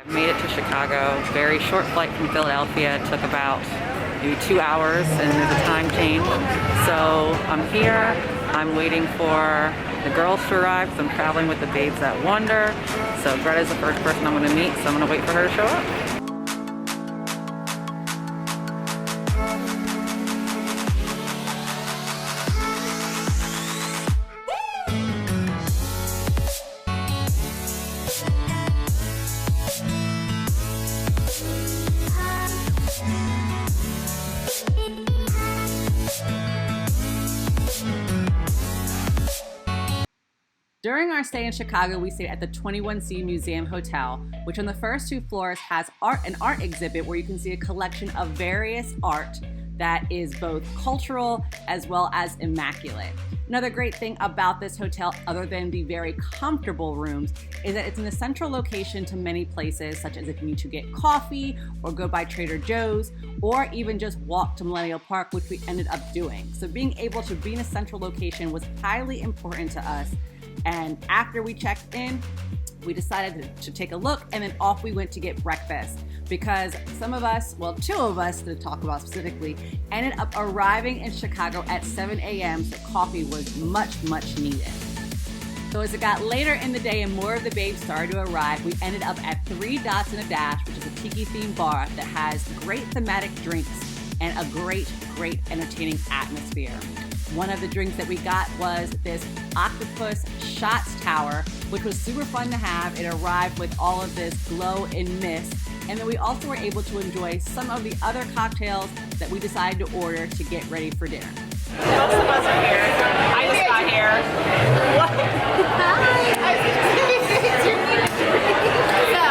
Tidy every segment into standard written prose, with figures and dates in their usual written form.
I made it to Chicago. Very short flight from Philadelphia. It took about maybe 2 hours and there's a time change. So I'm here. I'm waiting for the girls to arrive because I'm traveling with the Babes That Wander. So Greta's the first person I'm going to meet, so I'm going to wait for her to show up. During our stay in Chicago, we stayed at the 21C Museum Hotel, which on the first 2 floors has an art exhibit where you can see a collection of various art that is both cultural as well as immaculate. Another great thing about this hotel, other than the very comfortable rooms, is that it's in a central location to many places, such as if you need to get coffee or go by Trader Joe's, or even just walk to Millennium Park, which we ended up doing. So being able to be in a central location was highly important to us. And after we checked in, we decided to take a look, and then off we went to get breakfast because some of us, well, 2 of us to talk about specifically, ended up arriving in Chicago at 7 a.m. so coffee was much needed. So as it got later in the day and more of the babes started to arrive, we ended up at 3 Dots and a Dash, which is a tiki themed bar that has great thematic drinks and a great entertaining atmosphere. One of the drinks that we got was this octopus shots tower, which was super fun to have. It arrived with all of this glow and mist. And then we also were able to enjoy some of the other cocktails that we decided to order to get ready for dinner. Most of us are here. I just got here. What? Hi. So,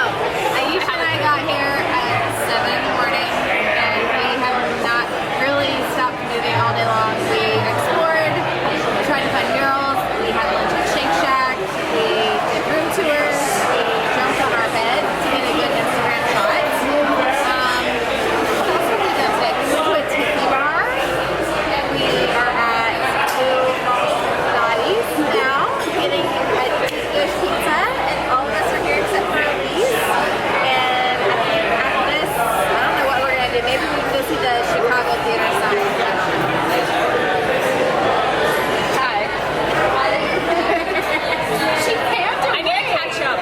Aisha and I got here at 7 in the morning, and we have not really stopped moving all day long. We explored, we tried to find murals, we had lunch at Shake Shack, we did room tours, we jumped on our bed to get a good Instagram shot. What else did we do today? We went to a tiki bar. We are at Malnatti's now, getting a Jewish pizza, and all of us are here except for Elise. And I think after this, I don't know what we're gonna do. Maybe we can go see the Chicago theater sign. Hi. She camped away. I need to catch up.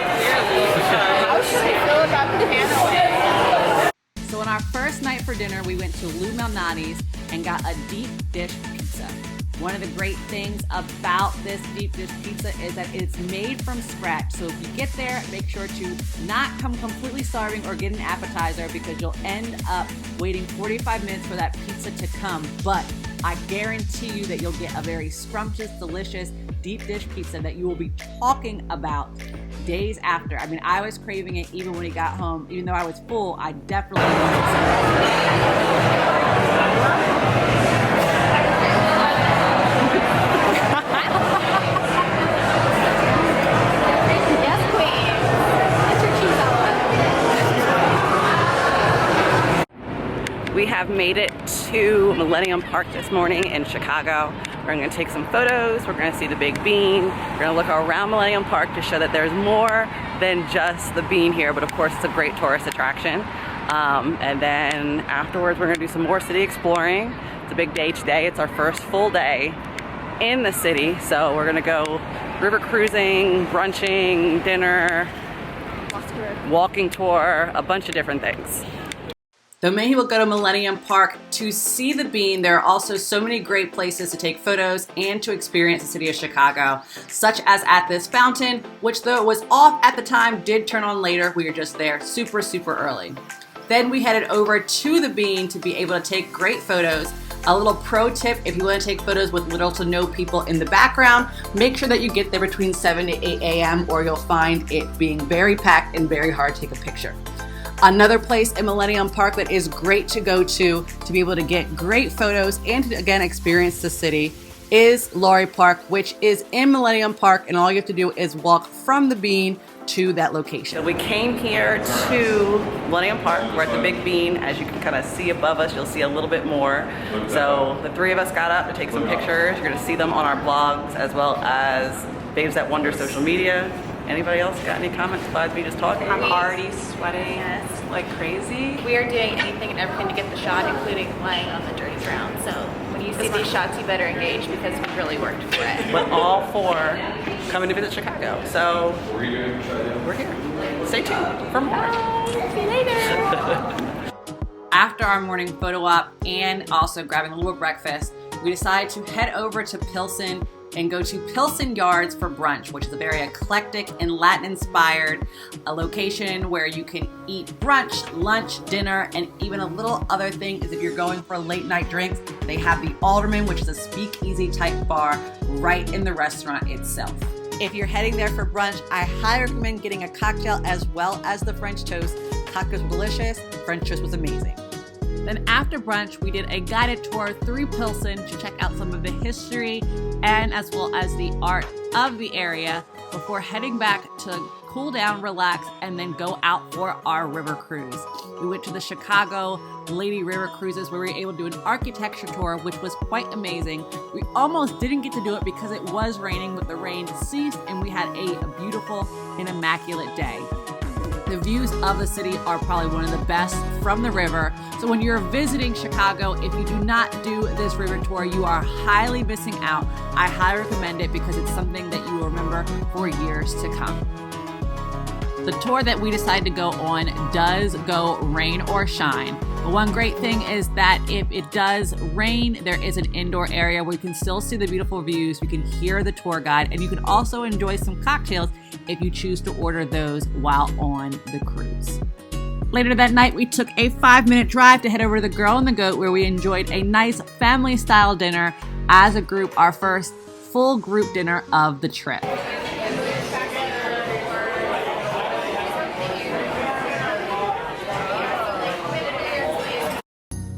How should I feel about the pan away? So on our first night for dinner, we went to Malnatti's and got a deep dish pizza. One of the great things about this deep dish pizza is that it's made from scratch. So if you get there, make sure to not come completely starving or get an appetizer because you'll end up waiting 45 minutes for that pizza to come. But I guarantee you that you'll get a very scrumptious, delicious deep dish pizza that you will be talking about days after. I mean, I was craving it even when we got home. Even though I was full, I definitely wanted some. Yes, queen. Get your cheese on. We have made it to Millennium Park this morning in Chicago. We're going to take some photos. We're going to see the Big Bean. We're going to look around Millennium Park to show that there's more than just the Bean here, but of course it's a great tourist attraction. And then afterwards we're going to do some more city exploring. It's a big day today. It's our first full day in the city, so we're going to go river cruising, brunching, dinner, walking tour, a bunch of different things. Though many will go to Millennium Park to see the Bean, there are also so many great places to take photos and to experience the city of Chicago, such as at this fountain, which though it was off at the time, did turn on later. We were just there super early. Then we headed over to the Bean to be able to take great photos. A little pro tip, if you want to take photos with little to no people in the background, make sure that you get there between 7 to 8 a.m. or you'll find it being very packed and very hard to take a picture. Another place in Millennium Park that is great to go to be able to get great photos and to again experience the city is Laurie Park, which is in Millennium Park, and all you have to do is walk from the Bean to that location. So we came here to Millennium Park. We're at the Big Bean. As you can kind of see above us, you'll see a little bit more. So the 3 of us got up to take some pictures. You're going to see them on our blogs as well as Babes That Wander social media. Anybody else got any comments besides me just talking? I'm already sweating like crazy. We are doing anything and everything to get the shot, including laying on the dirty ground. So when you see these shots, you better engage because we really worked for it. But all for coming to visit Chicago. So we're here. Stay tuned for more. See you later. After our morning photo op and also grabbing a little breakfast, we decided to head over to Pilsen and go to Pilsen Yards for brunch, which is a very eclectic and Latin-inspired location where you can eat brunch, lunch, dinner, and even a little other thing is if you're going for late night drinks, they have the Alderman, which is a speakeasy type bar right in the restaurant itself. If you're heading there for brunch, I highly recommend getting a cocktail as well as the French toast. Cocktails were delicious, French toast was amazing. Then after brunch, we did a guided tour through Pilsen to check out some of the history and as well as the art of the area before heading back to cool down, relax, and then go out for our river cruise. We went to the Chicago Lady River Cruises where we were able to do an architecture tour, which was quite amazing. We almost didn't get to do it because it was raining, but the rain ceased and we had a beautiful and immaculate day. The views of the city are probably one of the best from the river. So when you're visiting Chicago, if you do not do this river tour, you are highly missing out. I highly recommend it because it's something that you will remember for years to come. The tour that we decided to go on does go rain or shine. But one great thing is that if it does rain, there is an indoor area where you can still see the beautiful views, you can hear the tour guide, and you can also enjoy some cocktails if you choose to order those while on the cruise. Later that night, we took a 5-minute drive to head over to the Girl and the Goat where we enjoyed a nice family-style dinner as a group, our first full group dinner of the trip.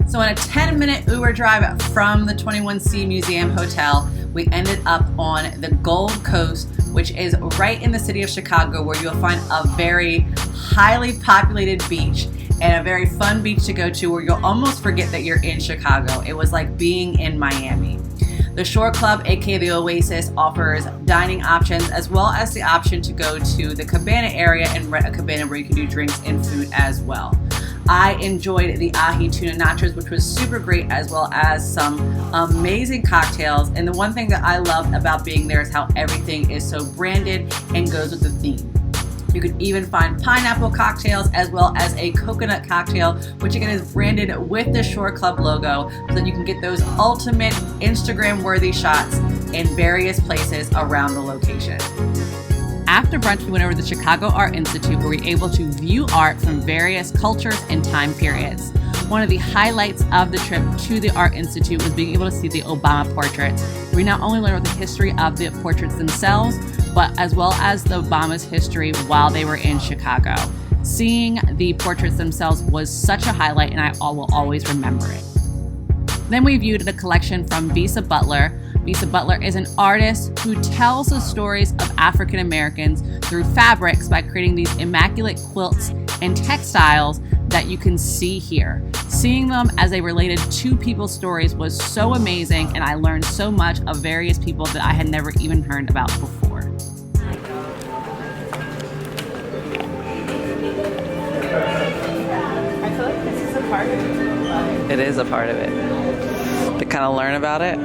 So on a 10-minute Uber drive from the 21C Museum Hotel, we ended up on the Gold Coast, which is right in the city of Chicago, where you'll find a very highly populated beach and a very fun beach to go to where you'll almost forget that you're in Chicago. It was like being in Miami. The Shore Club, aka the Oasis, offers dining options as well as the option to go to the cabana area and rent a cabana where you can do drinks and food as well. I enjoyed the ahi tuna nachos, which was super great, as well as some amazing cocktails. And the one thing that I loved about being there is how everything is so branded and goes with the theme. You can even find pineapple cocktails as well as a coconut cocktail, which again is branded with the Shore Club logo, so that you can get those ultimate Instagram-worthy shots in various places around the location. After brunch, we went over to the Chicago Art Institute where we were able to view art from various cultures and time periods. One of the highlights of the trip to the Art Institute was being able to see the Obama portraits. We not only learned about the history of the portraits themselves, but as well as the Obama's history while they were in Chicago. Seeing the portraits themselves was such a highlight, and I will always remember it. Then we viewed the collection from Visa Butler. Visa Butler is an artist who tells the stories of African Americans through fabrics by creating these immaculate quilts and textiles that you can see here. Seeing them as they related to people's stories was so amazing, and I learned so much of various people that I had never even heard about before. I feel like this is a part of it. It is a part of it. To kind of learn about it.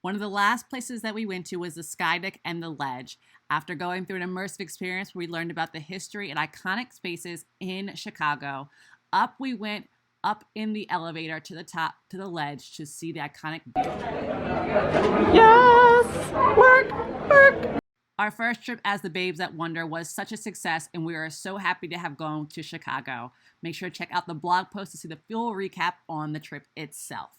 One of the last places that we went to was the Skyjack and the Ledge. After going through an immersive experience where we learned about the history and iconic spaces in Chicago, up we went up in the elevator to the top, to the ledge, to see the iconic view. Yes! Work! Our first trip as the Babes at Wonder was such a success, and we are so happy to have gone to Chicago. Make sure to check out the blog post to see the full recap on the trip itself.